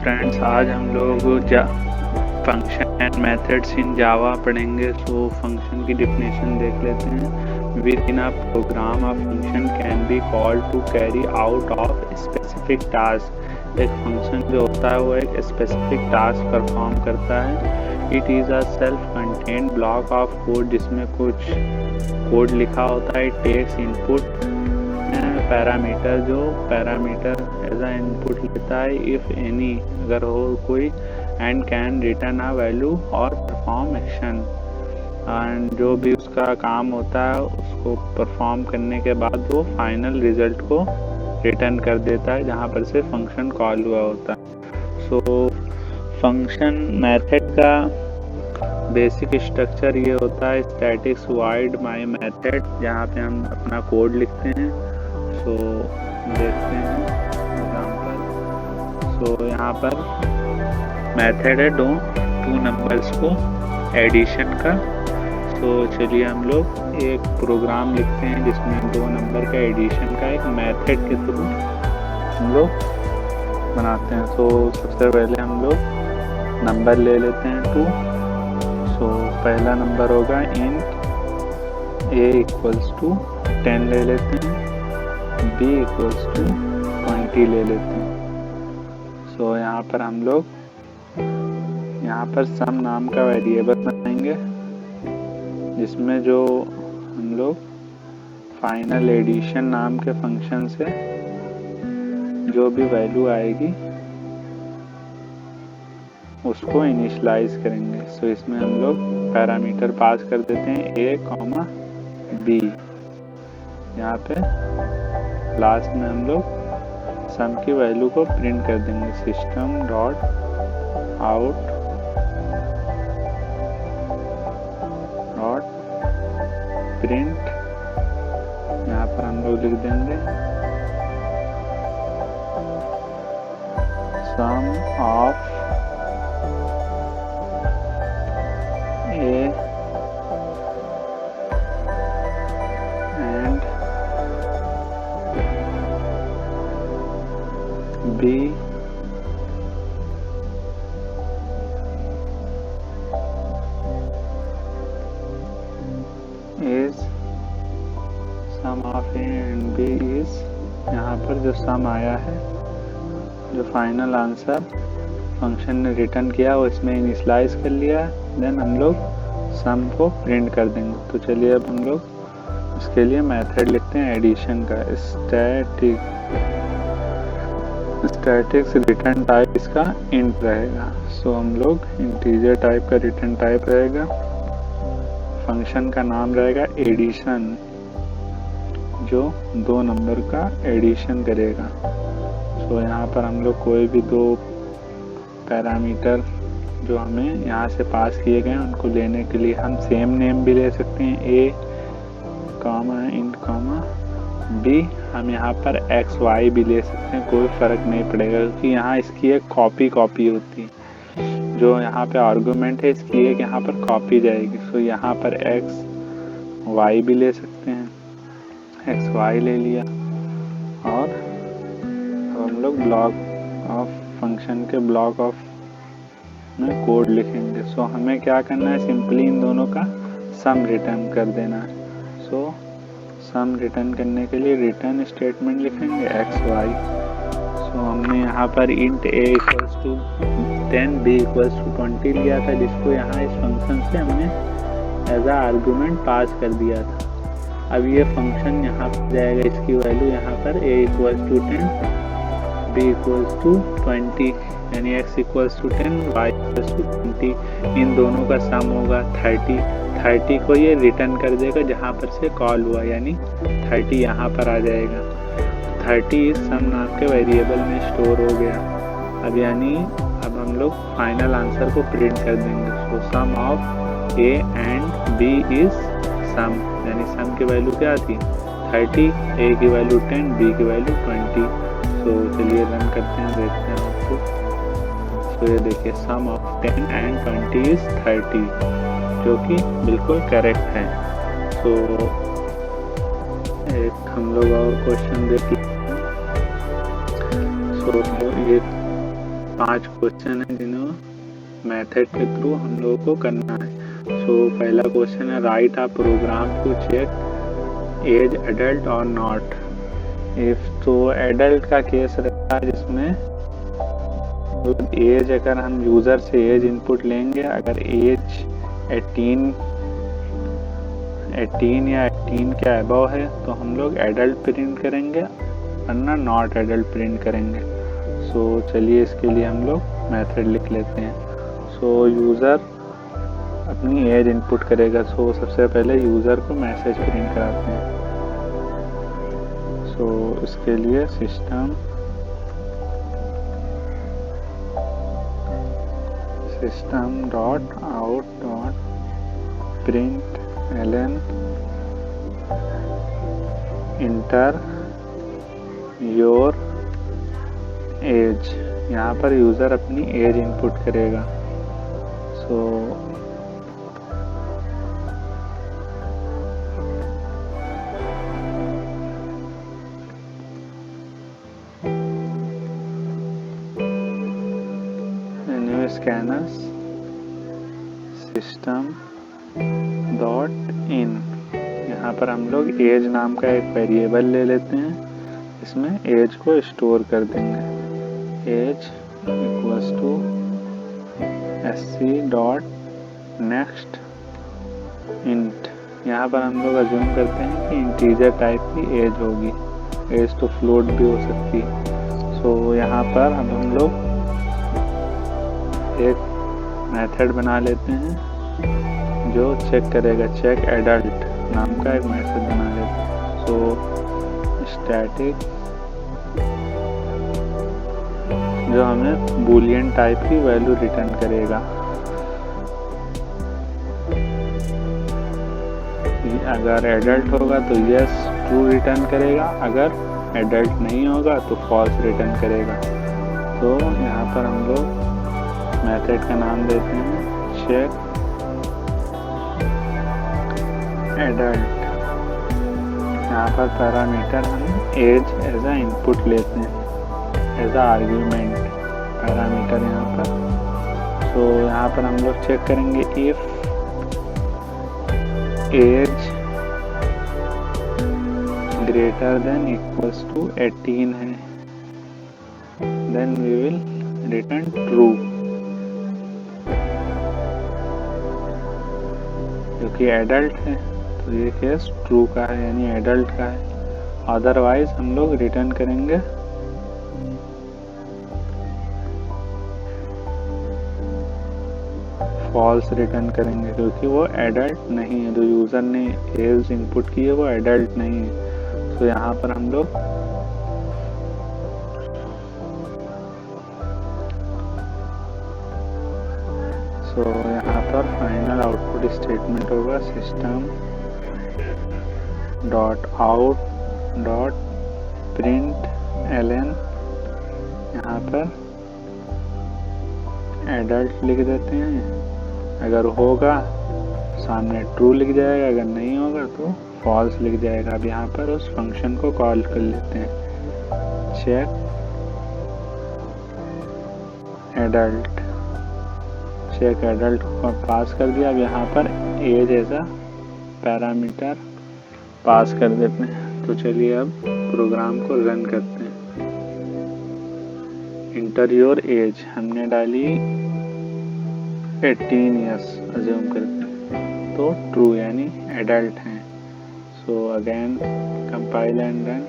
Friends, आज हम लोग function and methods in Java पढ़ेंगे। सो फंक्शन की डिफिनेशन देख लेते हैं। Within a program a function can be called to carry out of specific task. एक फंक्शन जो होता है वो एक स्पेसिफिक टास्क परफॉर्म करता है। It is a self contained block of code जिसमें कुछ कोड लिखा होता है। इट टेक्स इनपुट पैरामीटर, जो पैरामीटर एज अ इनपुट लेता है इफ़ एनी, अगर हो कोई, and can return a value और परफॉर्म एक्शन। एंड जो भी उसका काम होता है उसको परफॉर्म करने के बाद वो फाइनल रिजल्ट को रिटर्न कर देता है जहाँ पर से फंक्शन कॉल हुआ होता है। सो फंक्शन मेथड का बेसिक स्ट्रक्चर ये होता है स्टैटिक्स वाइड माई मेथड, जहाँ पे हम अपना कोड लिखते हैं। सो देखते हैं एग्जाम्पल। सो यहाँ पर मेथड है टू नंबर्स को एडिशन का। सो चलिए हम लोग एक प्रोग्राम लिखते हैं जिसमें 2 नंबर का एडिशन का एक मेथड के थ्रू हम लोग बनाते हैं। सो सबसे पहले हम लोग नंबर ले लेते हैं 2। सो पहला नंबर होगा इंट a = 10 ले लेते हैं, b = 20 ले लेते हैं। सो यहाँ पर हम लोग सम नाम का वेरिएबल बनाएंगे जिसमें जो हम लोग फाइनल एडिशन नाम के फंक्शन से जो भी वैल्यू आएगी उसको इनिशियलाइज करेंगे। सो इसमें हम लोग पैरामीटर पास कर देते हैं a, b। यहाँ पे लास्ट में हम लोग सम की वैल्यू को प्रिंट कर देंगे system dot out dot print. यहाँ पर हम लोग लिख देंगे सम of a and b is sum of a and b is, यहाँ पर जो सम आया है, जो फाइनल आंसर फंक्शन ने रिटर्न किया वो इसमें इनिशियलाइज कर लिया। देन हम लोग सम को प्रिंट कर देंगे। तो चलिए अब हम लोग इसके लिए मेथड लिखते हैं एडिशन का। स्टैटिक्स रिटर्न टाइप इसका इंट रहेगा। सो हम लोग इंटीजर टाइप का रिटर्न टाइप रहेगा। फंक्शन का नाम रहेगा एडिशन, जो 2 नंबर का एडिशन करेगा। सो यहाँ पर हम लोग कोई भी 2 पैरामीटर जो हमें यहाँ से पास किए गए हैं उनको लेने के लिए हम सेम नेम भी ले सकते हैं, a, int, b। हम यहाँ पर x, y भी ले सकते हैं, कोई फ़र्क नहीं पड़ेगा क्योंकि यहाँ इसकी एक कॉपी होती है। जो यहाँ पे आर्गुमेंट है इसकी एक यहाँ पर कॉपी जाएगी। सो यहाँ पर x, y भी ले सकते हैं, x, y ले लिया। और अब हम लोग ब्लॉक ऑफ फंक्शन के ब्लॉक ऑफ में कोड लिखेंगे। सो हमें क्या करना है, सिंपली इन दोनों का सम रिटर्न कर देना है। सो सम रिटर्न करने के लिए रिटर्न स्टेटमेंट लिखेंगे x, y। सो हमने यहाँ पर इंट a = 10, b = 20 लिया था, जिसको यहाँ इस फंक्शन से हमने एज आ आर्गुमेंट पास कर दिया था। अब ये फंक्शन यहाँ पर जाएगा, इसकी वैल्यू यहाँ पर a = 10, b = 20, यानी x = 10, y = 20। इन दोनों का सम होगा 30 को ये रिटर्न कर देगा जहाँ पर से कॉल हुआ, यानी 30 यहाँ पर आ जाएगा। 30 इस सम नाम के वेरिएबल में स्टोर हो गया। अब हम लोग फाइनल आंसर को प्रिंट कर देंगे। So sum of a and b is sum, यानी सम की वैल्यू क्या थी 30, a की वैल्यू 10, b की वैल्यू 20। सो चलिए रन करते हैं, देखते हैं आपको। तो ये देखिए सम ऑफ 10 एंड 20 इज 30, जो कि बिल्कुल करेक्ट है। तो एक हम लोग और क्वेश्चन देख लेते हैं। सो ये 5 क्वेश्चन है जिन्हों मेथड के थ्रू हम लोगों को करना है। सो पहला क्वेश्चन है write a program to check age adult और नॉट इफ। तो एडल्ट का केस रहता है जिसमें एज, अगर हम यूजर से एज इनपुट लेंगे, अगर एज 18 या 18 के अबव है तो हम लोग एडल्ट प्रिंट करेंगे, वरना नॉट एडल्ट प्रिंट करेंगे। सो चलिए इसके लिए हम लोग मेथड लिख लेते हैं। सो यूज़र अपनी एज इनपुट करेगा। सो सबसे पहले यूज़र को मैसेज प्रिंट कराते हैं। सो इसके लिए system dot out dot print ln inter your age. यहाँ पर यूज़र अपनी एज इनपुट करेगा। So new scanners system dot in. यहाँ पर हम लोग एज नाम का एक वेरिएबल ले लेते हैं, इसमें एज को स्टोर कर देंगे। Age equals to sc dot next int. यहाँ पर हम लोग अज्यूम करते हैं कि इंटीजर टाइप की एज होगी, एज तो फ्लोट भी हो सकती है। सो यहाँ पर अब हम लोग एक मेथड बना लेते हैं जो चेक करेगा, चेक एडल्ट नाम का एक मैसेज बना लेते हैं। सो स्टैटिक जो हमें बूलियन टाइप की वैल्यू रिटर्न करेगा। अगर एडल्ट होगा तो यस ट्रू रिटर्न करेगा, अगर एडल्ट नहीं होगा तो फॉल्स रिटर्न करेगा। तो यहाँ पर हम लोग मेथड का नाम देते हैं चेक एडल्ट। यहाँ पर पैरामीटर हम एज एज आ इनपुट लेते हैं, एज आ आर्ग्यूमेंट पैरामीटर यहाँ पर। तो यहाँ पर हम लोग चेक करेंगे if age greater than equals to 18 है, then we will return true, क्योंकि एडल्ट है तो ये केस ट्रू का है, यानी एडल्ट का है। अदरवाइज हम लोग रिटर्न करेंगे फॉल्स रिटर्न करेंगे, क्योंकि वो एडल्ट नहीं है। जो यूज़र ने एज इनपुट की है वो एडल्ट नहीं है। तो यहाँ पर हम लोग यहाँ पर फाइनल आउटपुट स्टेटमेंट होगा system dot out dot print ln। यहाँ पर एडल्ट लिख देते हैं, अगर होगा सामने ट्रू लिख जाएगा, अगर नहीं होगा तो फॉल्स लिख जाएगा। अब यहाँ पर उस फंक्शन को कॉल कर लेते हैं चेक एडल्ट। चेक एडल्ट को पास कर दिया। अब यहाँ पर age as a parameter pass कर देते हैं। तो चलिए अब प्रोग्राम को रन करते हैं। इंटर योर एज हमने डाली 18 ईयर्स अज्यूम करते हैं, तो ट्रू यानी एडल्ट हैं। So again compile and run.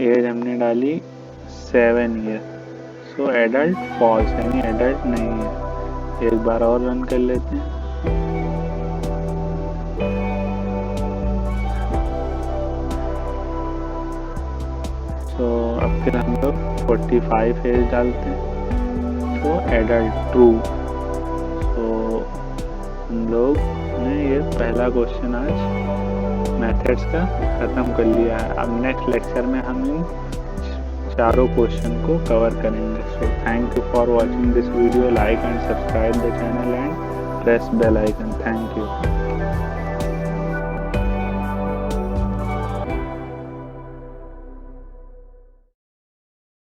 Age हमने डाली 7 ईयर, सो एडल्ट फॉल्स यानी एडल्ट नहीं है। एक बार और रन कर लेते हैं। तो अब फिर हम लोग 45 एज डालते हैं, तो एडल्ट ट्रू। तो हम लोग ने ये पहला क्वेश्चन आज मेथड्स का ख़त्म कर लिया है। अब नेक्स्ट लेक्चर में हम इन चारों क्वेश्चन को कवर करेंगे। So thank you for watching this video. Like and subscribe the channel and press bell icon. Thank you.